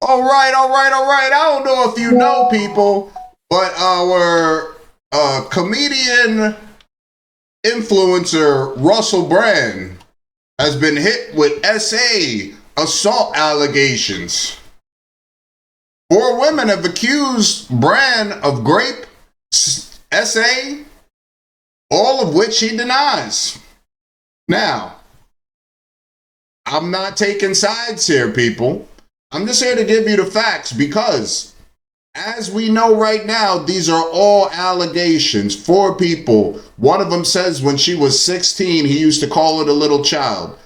All right. I don't know if you know, people, but our comedian influencer Russell Brand has been hit with SA assault allegations. 4 women have accused Brand of grape, SA, all of which he denies. Now, I'm not taking sides here, people. I'm just here to give you the facts because, as we know right now, these are all allegations. 4 people. One of them says when she was 16, he used to call her a little child.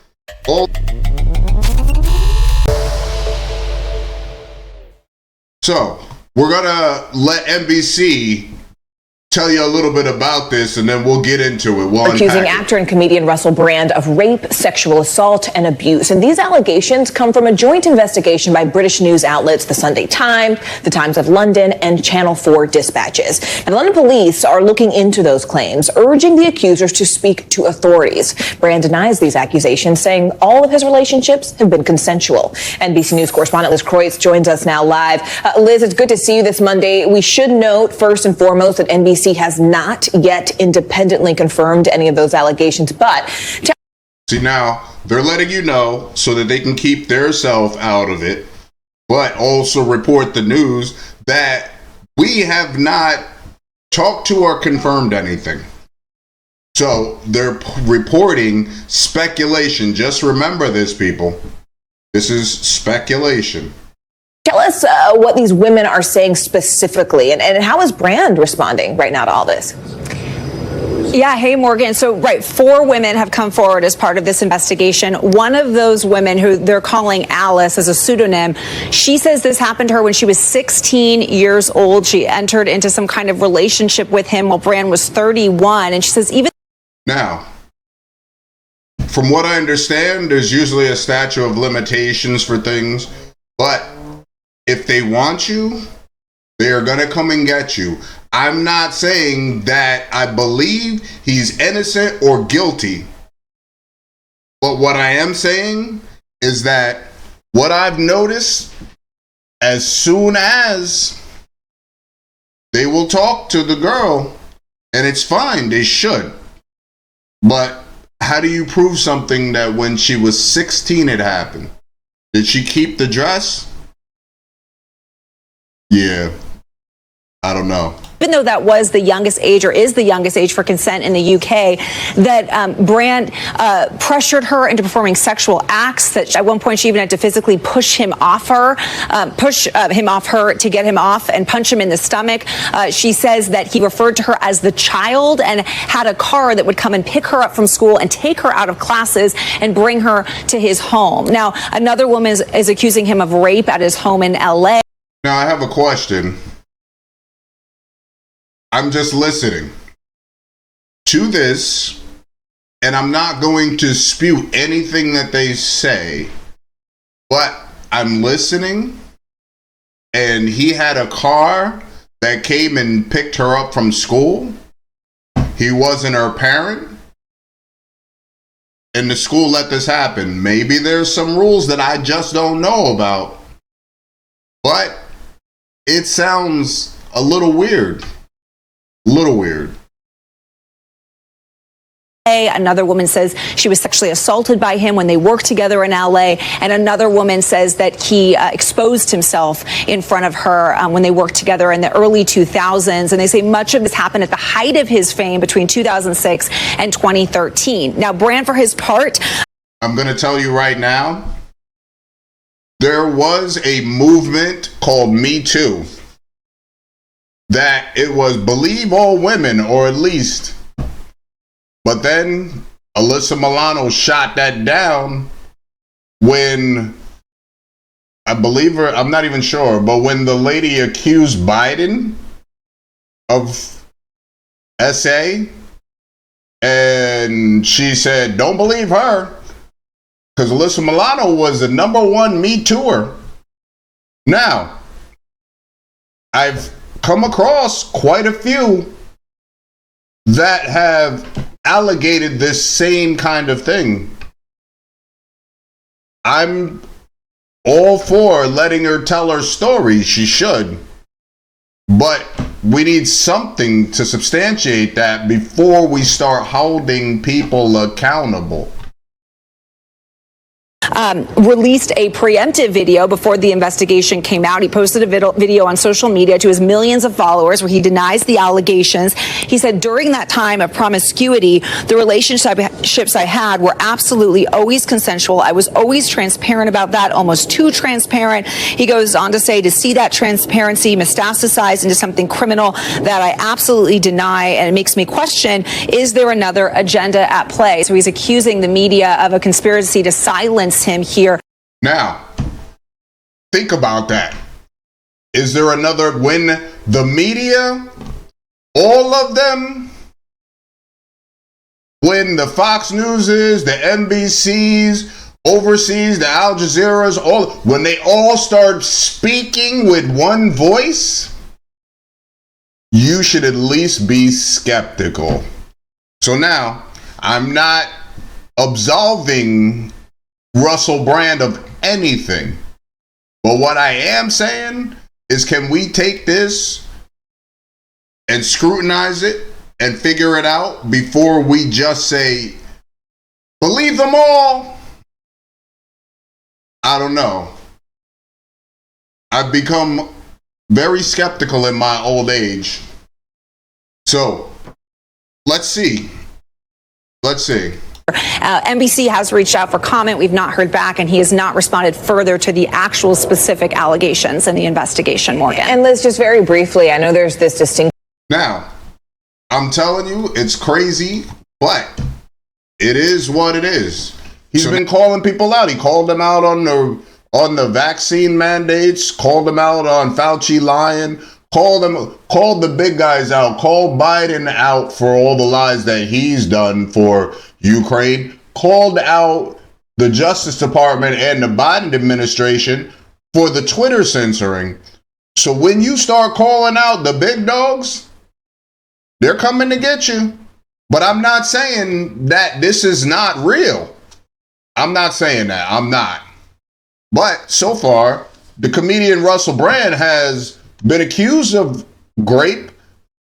So, we're going to let NBC tell you a little bit about this, and then we'll get into it. We'll accusing actor and comedian Russell Brand of rape, sexual assault, and abuse. And these allegations come from a joint investigation by British news outlets, the Sunday Times, the Times of London, and Channel 4 dispatches. And London police are looking into those claims, urging the accusers to speak to authorities. Brand denies these accusations, saying all of his relationships have been consensual. NBC News correspondent Liz Croix joins us now live. Liz, it's good to see you this Monday. We should note, first and foremost, that NBC has not yet independently confirmed any of those allegations, but see, now they're letting you know so that they can keep their self out of it, but also report the news that we have not talked to or confirmed anything. So they're reporting speculation. Just remember this, people. This is speculation. Tell us what these women are saying specifically, and how is Brand responding right now to all this? Yeah, hey, Morgan. So, right, 4 women have come forward as part of this investigation. One of those women, who they're calling Alice as a pseudonym, she says this happened to her when she was 16 years old. She entered into some kind of relationship with him while Brand was 31. And she says even now, from what I understand, there's usually a statute of limitations for things, but if they want you, they are going to come and get you. I'm not saying that I believe he's innocent or guilty. But what I am saying is that what I've noticed, as soon as they will talk to the girl, and it's fine, they should. But how do you prove something that when she was 16 it happened? Did she keep the dress? Yeah, I don't know. Even though that was the youngest age, or is the youngest age for consent in the UK, that Brand pressured her into performing sexual acts, that at one point she even had to physically push him off her to get him off and punch him in the stomach. She says that he referred to her as the child and had a car that would come and pick her up from school and take her out of classes and bring her to his home. Now, another woman is accusing him of rape at his home in LA. Now, I have a question. I'm just listening to this, and I'm not going to dispute anything that they say, but I'm listening, and he had a car that came and picked her up from school. He wasn't her parent, and the school let this happen. Maybe there's some rules that I just don't know about, but it sounds a little weird. Another woman says she was sexually assaulted by him when they worked together in LA. And another woman says that he exposed himself in front of her when they worked together in the early 2000s. And they say much of this happened at the height of his fame between 2006 and 2013. Now, Brand, for his part, I'm going to tell you right now, there was a movement called Me Too. That it was believe all women, or at least. But then Alyssa Milano shot that down when, I believe her, I'm not even sure, but when the lady accused Biden of SA, and she said, don't believe her, because Alyssa Milano was the #1 Me Too'er. Now, I've come across quite a few that have allegated this same kind of thing. I'm all for letting her tell her story. She should. But we need something to substantiate that before we start holding people accountable. Released a preemptive video before the investigation came out. He posted a video on social media to his millions of followers where he denies the allegations. He said, during that time of promiscuity, the relationships I had were absolutely always consensual. I was always transparent about that, almost too transparent. He goes on to say, to see that transparency metastasized into something criminal that I absolutely deny, and it makes me question, is there another agenda at play? So he's accusing the media of a conspiracy to silence him here. Now, think about that. Is there another, when the media, all of them, when the Fox News is, the NBCs, overseas, the Al Jazeera's, all, when they all start speaking with one voice, you should at least be skeptical. So now, I'm not absolving Russell Brand of anything. But what I am saying is, can we take this and scrutinize it and figure it out before we just say, believe them all? I don't know. I've become very skeptical in my old age. So, let's see. NBC has reached out for comment. We've not heard back, and he has not responded further to the actual specific allegations in the investigation, Morgan. And Liz, just very briefly, I know there's this distinct. Now, I'm telling you, it's crazy, but it is what it is. He's been calling people out. He called them out on the vaccine mandates, called them out on Fauci lying, called the big guys out, called Biden out for all the lies that he's done for Ukraine, called out the Justice Department and the Biden administration for the Twitter censoring. So when you start calling out the big dogs, they're coming to get you. But I'm not saying that this is not real. I'm not saying that. I'm not. But so far, the comedian Russell Brand has been accused of rape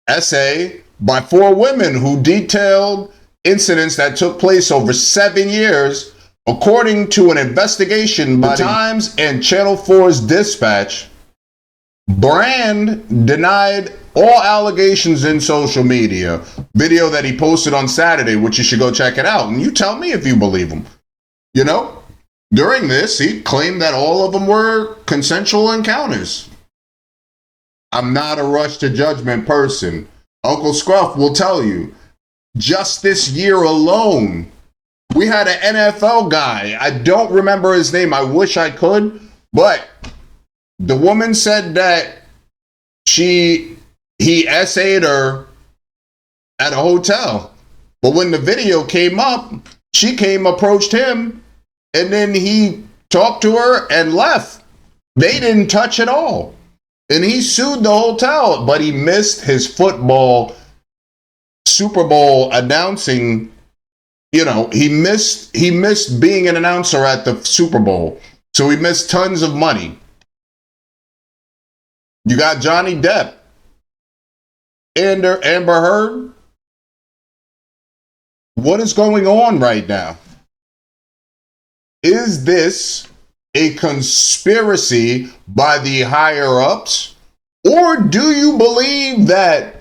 essay by 4 women who detailed incidents that took place over 7 years, according to an investigation by Times and Channel 4's Dispatch. Brand denied all allegations in social media. Video that he posted on Saturday, which you should go check it out. And you tell me if you believe him. You know, during this, he claimed that all of them were consensual encounters. I'm not a rush to judgment person. Uncle Scruff will tell you, just this year alone, we had an NFL guy. I don't remember his name. I wish I could. But the woman said that he essayed her at a hotel. But when the video came up, she approached him, and then he talked to her and left. They didn't touch at all. And he sued the hotel, but he missed his football Super Bowl announcing. You know, he missed being an announcer at the Super Bowl. So he missed tons of money. You got Johnny Depp, Amber Heard. What is going on right now? Is this a conspiracy by the higher ups? Or do you believe that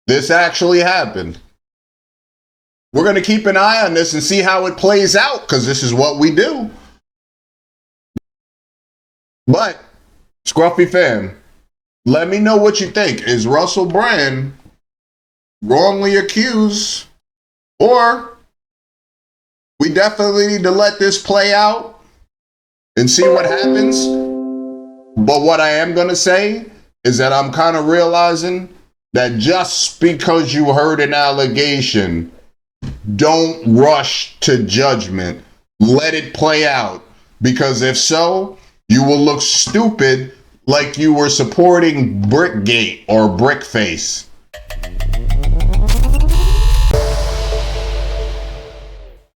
this actually happened? We're going to keep an eye on this and see how it plays out, because this is what we do. But, Scruffy fam, let me know what you think. Is Russell Brand wrongly accused? Or we definitely need to let this play out and see what happens? But what I am going to say is that I'm kind of realizing that just because you heard an allegation, don't rush to judgment. Let it play out. Because if so, you will look stupid like you were supporting Brickgate or Brickface.